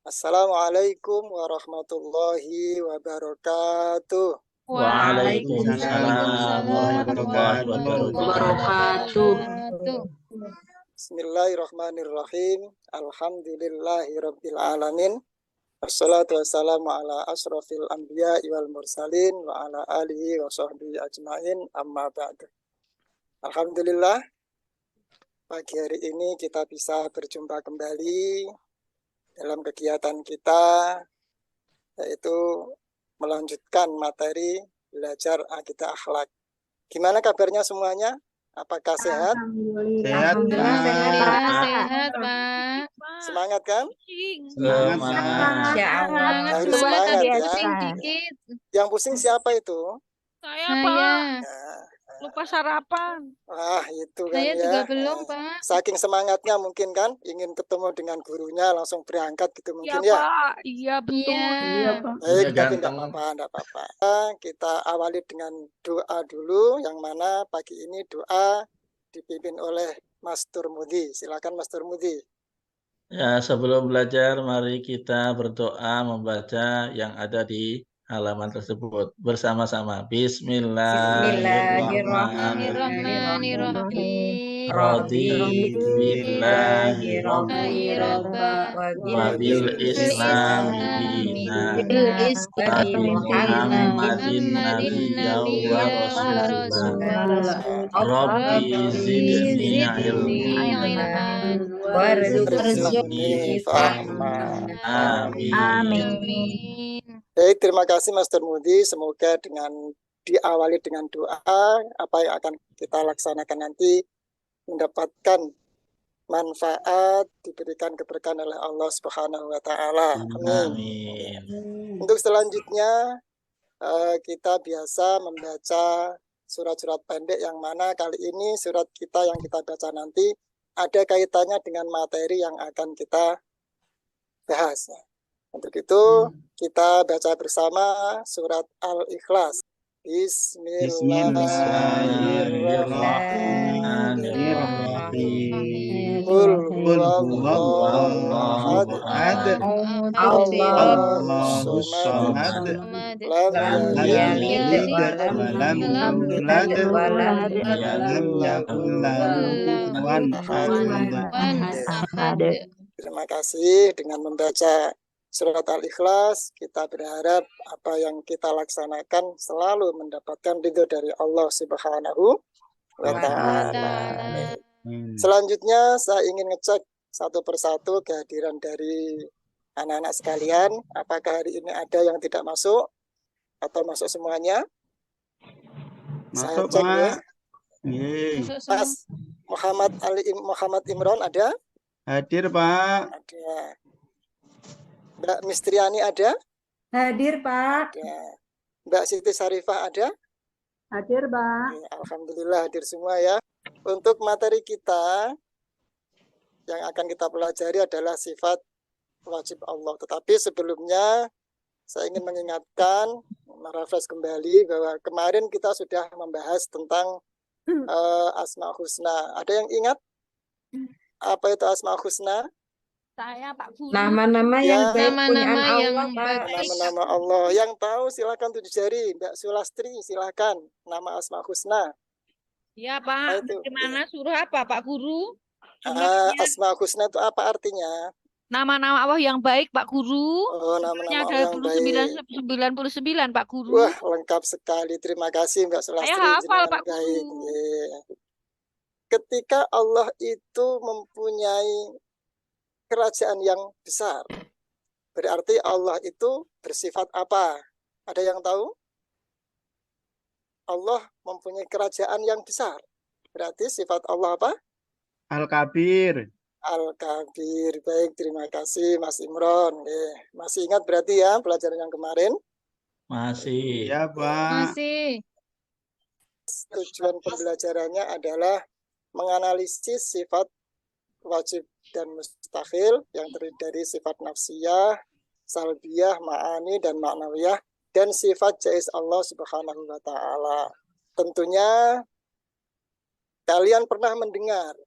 Assalamualaikum warahmatullahi wabarakatuh. Waalaikumsalam warahmatullahi wabarakatuh. Bismillahirrahmanirrahim. Alhamdulillahirabbil alamin. Wassalatu wassalamu ala asrofil anbiya wal mursalin wa ala alihi wa sahbihi ajmain, amma ba'du. Alhamdulillah, pagi hari ini kita bisa berjumpa kembali dalam kegiatan kita, yaitu melanjutkan materi belajar akidah akhlak. Gimana kabarnya semuanya? Apakah sehat? Sehat, Sehat, Pak. Semangat kan? Semangat. Harus semangat ya. Dikit. Yang pusing siapa itu? Saya, Saya. Pak. Ya. Lupa sarapan. Wah, itu kan Saya ya. juga belum, Pak. Saking semangatnya mungkin kan, ingin ketemu dengan gurunya, langsung berangkat gitu mungkin Iya, ya. Pak. Iya, betul. Iya. Baik, Iya, tapi tidak ganteng. apa-apa, tidak apa-apa. Kita awali dengan doa dulu, yang mana pagi ini doa dipimpin oleh Mas Turmudi. Silakan Mas Turmudi. Ya, sebelum belajar, mari kita berdoa membaca yang ada di halaman tersebut bersama-sama. Bismillahirrahmanirrahim. Raditu billahi rabba wa bil islami dina wa bi Muhammadin nabiyya wa rasulah. Rabbi zidni ilman warzuqni fahma. Amin. Baik, terima kasih Mas Turmudi. Semoga dengan diawali dengan doa, apa yang akan kita laksanakan nanti mendapatkan manfaat, diberikan keberkahan oleh Allah Subhanahu wa Ta'ala. Amin. Untuk selanjutnya, kita biasa membaca surat-surat pendek, yang mana kali ini surat kita yang kita baca nanti ada kaitannya dengan materi yang akan kita bahas. Untuk itu kita baca bersama surat Al-Ikhlas. Bismillahirrahmanirrahim. Qul huwallahu ahad, Allahus samad, lam yalid wa lam yulad wa lam yakul lahu kufuwan ahad. Terima kasih. Dengan membaca surat Al-Ikhlas, kita berharap apa yang kita laksanakan selalu mendapatkan ridho dari Allah Subhanahu wa Ta'ala. Selanjutnya saya ingin ngecek satu persatu kehadiran dari anak-anak sekalian. Apakah hari ini ada yang tidak masuk atau masuk semuanya? Saya cek ya. Mas Muhammad Imron ada? Hadir, Pak. Ada. Mbak Mistriani ada? Hadir, Pak. Ada. Mbak Siti Sarifah ada? Hadir, Pak. Alhamdulillah hadir semua ya. Untuk materi kita yang akan kita pelajari adalah sifat wajib Allah. Tetapi sebelumnya saya ingin mengingatkan, merefresh kembali bahwa kemarin kita sudah membahas tentang Asma Husna. Ada yang ingat apa itu Asma Husna? Saya, Pak Guru. Nama-nama yang baik punyaan Allah, Pak. Nama-nama Allah. Yang tahu silakan tujuh jari. Mbak Sulastri silakan. Nama Asma Husna. Ya, Pak. Itu. Gimana surah apa, Pak Guru? Asma Husna itu apa artinya? Nama-nama Allah yang baik, Pak Guru. Oh, nama-nama Allah yang baik. 99, Pak Guru. Wah, lengkap sekali. Terima kasih Mbak Sulastri. Saya hafal, Pak baik. Guru. Ketika Allah itu mempunyai kerajaan yang besar, berarti Allah itu bersifat apa? Ada yang tahu? Allah mempunyai kerajaan yang besar. Berarti sifat Allah apa? Al-Kabir. Al-Kabir. Baik, terima kasih Mas Imron. Masih ingat berarti ya pelajaran yang kemarin? Masih. Ya, Pak. Masih. Tujuan pembelajarannya adalah menganalisis sifat wajib dan mustahil yang terdiri dari sifat nafsiyah, salbiyah, ma'ani, dan ma'nawiyah, dan sifat jaiz Allah Subhanahu wa Ta'ala. Tentunya kalian pernah mendengar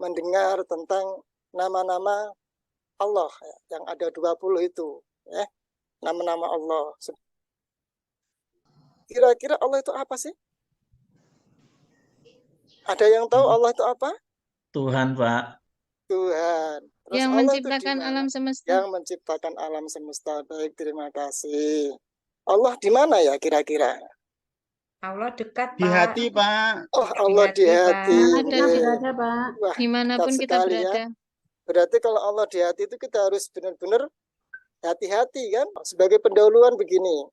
mendengar tentang nama-nama Allah yang ada 20 itu, ya. Nama-nama Allah. Kira-kira Allah itu apa sih? Ada yang tahu Allah itu apa? Tuhan, Pak. Tuhan. Terus Yang Allah itu menciptakan di mana? alam semesta. Yang menciptakan alam semesta. Baik, terima kasih. Allah di mana ya kira-kira? Allah dekat, Di Pak. hati, Pak. Oh, Allah di hati. Ada. Oke. Pak. Wah, Dimanapun dekat kita sekali ya. berada. Berarti kalau Allah di hati itu kita harus benar-benar hati-hati kan. Sebagai pendahuluan begini.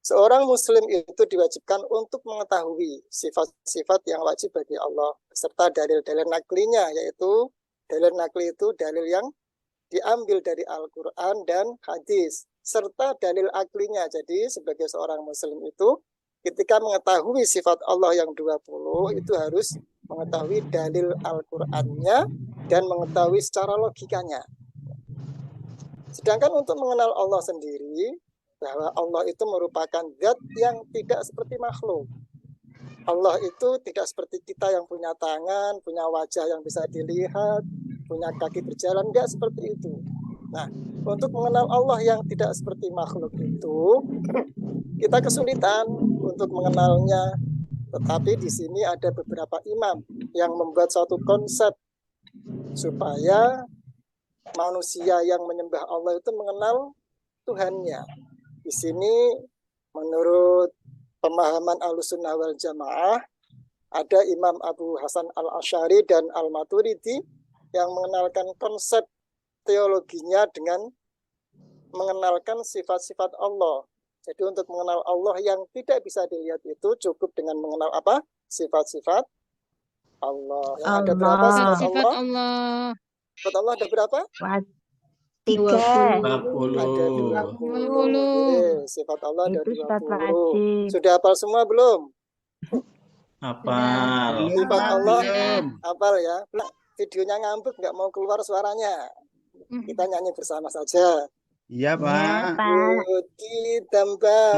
Seorang muslim itu diwajibkan untuk mengetahui sifat-sifat yang wajib bagi Allah serta dalil-dalil naklinya, yaitu dalil nakli itu dalil yang diambil dari Al-Quran dan hadis serta dalil aklinya. Jadi sebagai seorang muslim itu ketika mengetahui sifat Allah yang 20 itu harus mengetahui dalil Al-Qur'annya dan mengetahui secara logikanya. Sedangkan untuk mengenal Allah sendiri, bahwa Allah itu merupakan zat yang tidak seperti makhluk. Allah itu tidak seperti kita yang punya tangan, punya wajah yang bisa dilihat, punya kaki berjalan, tidak seperti itu. Nah, untuk mengenal Allah yang tidak seperti makhluk itu, kita kesulitan untuk mengenalnya. Tetapi di sini ada beberapa imam yang membuat suatu konsep supaya manusia yang menyembah Allah itu mengenal Tuhannya. Di sini menurut pemahaman Ahlussunnah wal Jamaah ada Imam Abu Hasan Al-Asy'ari dan Al-Maturidi yang mengenalkan konsep teologinya dengan mengenalkan sifat-sifat Allah. Jadi untuk mengenal Allah yang tidak bisa dilihat itu cukup dengan mengenal apa? Sifat-sifat Allah. Yang ada berapa sifat Sifat Allah? Allah. Sifat Allah ada berapa? 3. Ada 40. 20. Oke, sifat Allah ada Itu sifat 20. wajib. Sudah hafal semua belum? Hafal. Belum, Sifat Pak, Allah belum. hafal ya. Nah, videonya ngambek nggak mau keluar suaranya. Kita nyanyi bersama saja. Iya, Ya, Pak. Pak. Tambah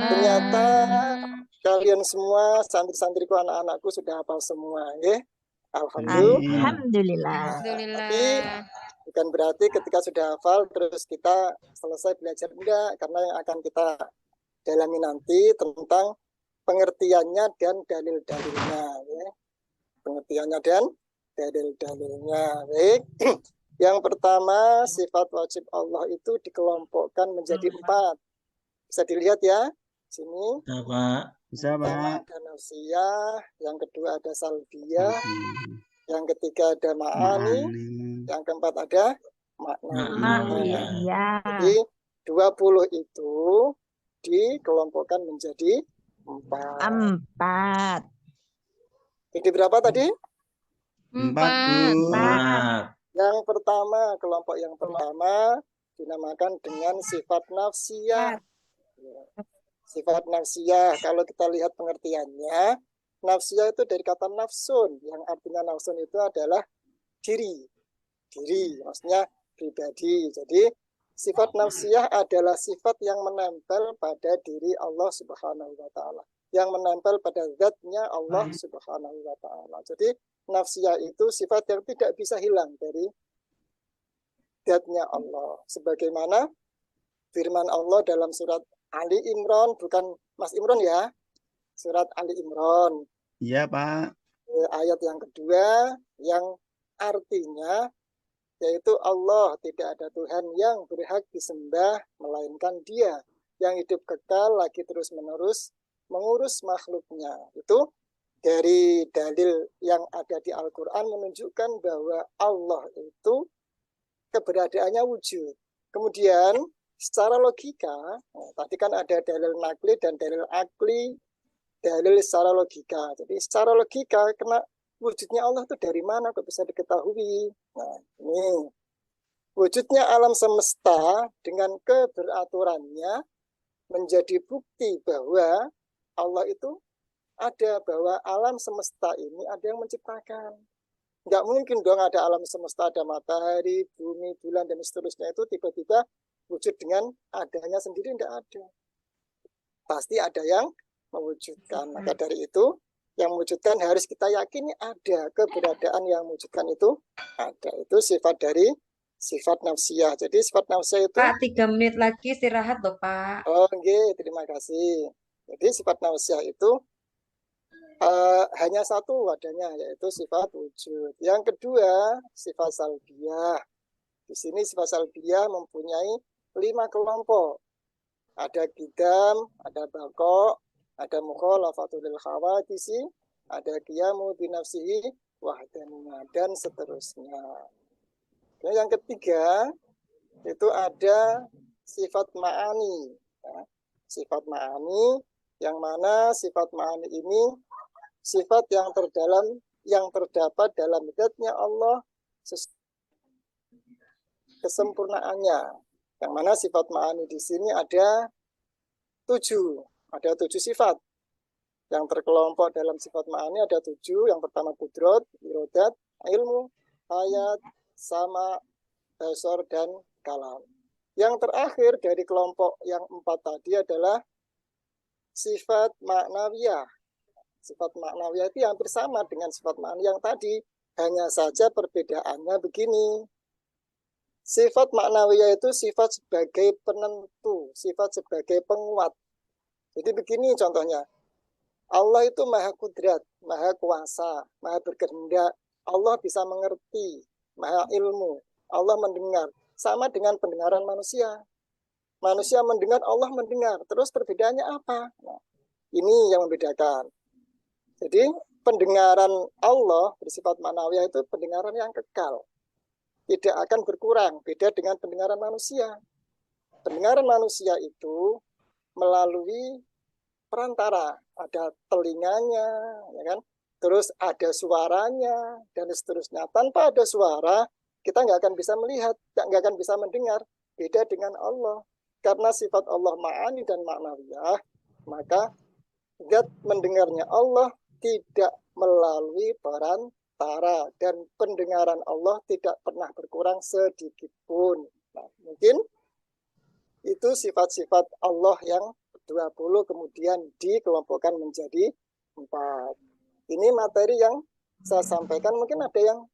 Ternyata kalian semua santri-santriku, anak-anakku sudah hafal semua, ya. Alhamdulillah. Tapi bukan berarti ketika sudah hafal terus kita selesai belajar, enggak, karena yang akan kita dalami nanti tentang pengertiannya dan dalil-dalilnya, ya. Pengertiannya dan dalil-dalilnya. Baik. Yang pertama, sifat wajib Allah itu dikelompokkan menjadi 4. Bisa dilihat ya, sini. Bisa, Pak. Ada nafsiyah, yang kedua ada salbiyah, yang ketiga ada ma'ani, yang keempat ada makna. Jadi 20 itu dikelompokkan menjadi 4. Jadi berapa tadi? 4. Yang pertama, kelompok yang pertama dinamakan dengan sifat nafsiyah. Sifat nafsiyah, kalau kita lihat pengertiannya, nafsiyah itu dari kata nafsun, yang artinya nafsun itu adalah diri, maksudnya pribadi. Jadi sifat nafsiyah adalah sifat yang menempel pada diri Allah Subhanahu wa Ta'ala, yang menempel pada zatnya Allah Subhanahu wa Ta'ala. Jadi nafsiyah itu sifat yang tidak bisa hilang dari zatnya Allah, sebagaimana firman Allah dalam surat Ali Imran, bukan Mas Imran ya, surat Ali Imran. Iya, Pak. Ayat yang kedua, yang artinya yaitu Allah tidak ada Tuhan yang berhak disembah melainkan Dia yang hidup kekal lagi terus-menerus mengurus makhluknya. Itu dari dalil yang ada di Al-Quran menunjukkan bahwa Allah itu keberadaannya wujud. Kemudian secara logika, tadi kan ada dalil nakli dan dalil akli, dalil secara logika. Jadi secara logika, wujudnya Allah itu dari mana kok bisa diketahui? Nah, ini wujudnya alam semesta dengan keberaturannya menjadi bukti bahwa Allah itu ada, bahwa alam semesta ini ada yang menciptakan. Nggak mungkin dong ada alam semesta, ada matahari, bumi, bulan, dan seterusnya itu tiba-tiba wujud dengan adanya sendiri, nggak ada. Pasti ada yang mewujudkan. Maka dari itu, yang mewujudkan harus kita yakini ada, keberadaan yang mewujudkan itu ada. Itu sifat dari sifat nafsiyah. Jadi sifat nafsiyah itu... Pak, 3 menit lagi istirahat loh, Pak. Oh, okay, terima kasih. Jadi sifat nafsiyah itu hanya satu wadahnya, yaitu sifat wujud. Yang kedua, sifat salbiyah. Di sini sifat salbiyah mempunyai 5 kelompok. Ada qidam, ada baqo, ada mukhalafatul khawadisi, ada qiyamu binafsihi wahdaniyah, dan seterusnya. Dan yang ketiga, itu ada sifat ma'ani. Ya. Sifat ma'ani, yang mana sifat ma'ani ini sifat yang terdapat dalam zat-Nya Allah, kesempurnaannya. Yang mana sifat ma'ani di sini ada 7 sifat. Yang terkelompok dalam sifat ma'ani ada 7. Yang pertama kudrat, irodat, ilmu, hayat, sama, basar, dan kalam. Yang terakhir dari kelompok yang 4 tadi adalah sifat maknawiyah. Sifat maknawiyah itu hampir sama dengan sifat ma'ani yang tadi, hanya saja perbedaannya begini. Sifat maknawiyah itu sifat sebagai penentu, sifat sebagai penguat. Jadi begini contohnya, Allah itu maha kudrat, maha kuasa, maha berkehendak, Allah bisa mengerti, maha ilmu, Allah mendengar, sama dengan pendengaran manusia. Manusia mendengar, Allah mendengar. Terus perbedaannya apa? Nah, ini yang membedakan. Jadi pendengaran Allah bersifat maknawiyah itu pendengaran yang kekal. Tidak akan berkurang, beda dengan pendengaran manusia. Pendengaran manusia itu melalui perantara, ada telinganya, ya kan? Terus ada suaranya, dan seterusnya. Tanpa ada suara, kita nggak akan bisa melihat, nggak akan bisa mendengar. Beda dengan Allah. Karena sifat Allah ma'ani dan maknawiyah, maka zat mendengarnya Allah tidak melalui perantara, dan pendengaran Allah tidak pernah berkurang sedikit pun. Nah, mungkin itu sifat-sifat Allah yang 20 kemudian dikelompokkan menjadi 4. Ini materi yang saya sampaikan. Mungkin ada yang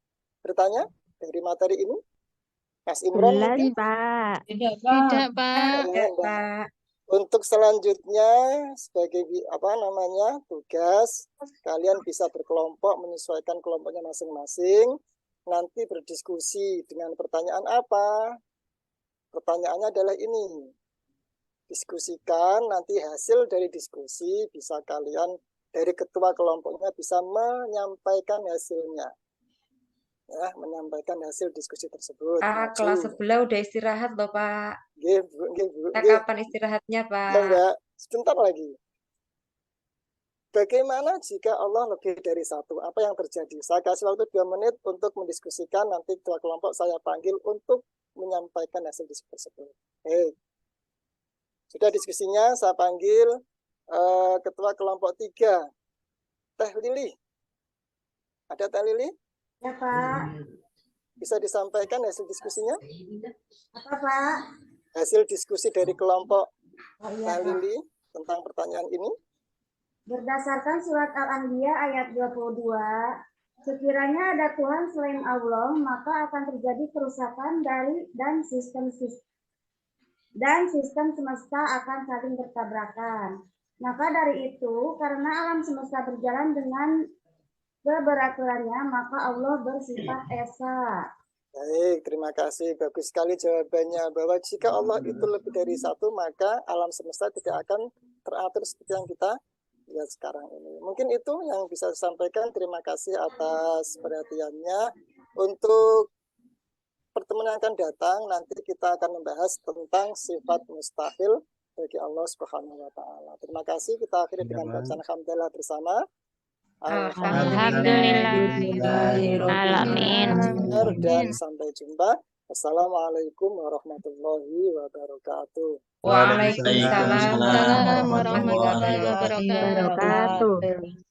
bertanya dari materi ini? Mas Imran mungkin? Pak. Tidak, Pak. Ya, Pak. untuk selanjutnya sebagai tugas, kalian bisa berkelompok, menyesuaikan kelompoknya masing-masing. Nanti berdiskusi dengan pertanyaan apa? Pertanyaannya adalah ini. Diskusikan, nanti hasil dari diskusi bisa kalian dari ketua kelompoknya bisa menyampaikan hasilnya. Ya, menyampaikan hasil diskusi tersebut. Pak, kelas sebelah udah istirahat loh, Pak. Bu. Kapan istirahatnya, Pak? Enggak, sebentar lagi. Bagaimana jika Allah lebih dari satu? Apa yang terjadi? Saya kasih waktu 2 menit untuk mendiskusikan. Nanti ketua kelompok saya panggil untuk menyampaikan hasil diskusi tersebut. Sudah diskusinya, saya panggil ketua kelompok 3. Teh Lili. Ada Teh Lili? Ya, Pak. Bisa disampaikan hasil diskusinya? Apa, Pak? Hasil diskusi dari kelompok Oh, Teh iya, Pak. Lili tentang pertanyaan ini. Berdasarkan surat Al-Anbiya ayat 22, sekiranya ada Tuhan selain Allah, maka akan terjadi kerusakan dan sistem semesta akan saling bertabrakan. Maka dari itu, karena alam semesta berjalan dengan keberaturannya, maka Allah bersifat esa. Baik, terima kasih. Bagus sekali jawabannya. Bahwa jika Allah itu lebih dari satu, maka alam semesta tidak akan teratur seperti yang kita lihat sekarang ini. Mungkin itu yang bisa saya sampaikan. Terima kasih atas perhatiannya. Untuk pertemuan yang akan datang, nanti kita akan membahas tentang sifat mustahil bagi Allah Subhanahu wa Ta'ala. Terima kasih. Kita akhiri dengan bacaan hamdalah bersama. Alhamdulillahirobbilalamin. Dan sampai jumpa. Assalamualaikum warahmatullahi wabarakatuh. Waalaikumsalam Waalaikumsalam warahmatullahi warahmatullahi wabarakatuh. wabarakatuh.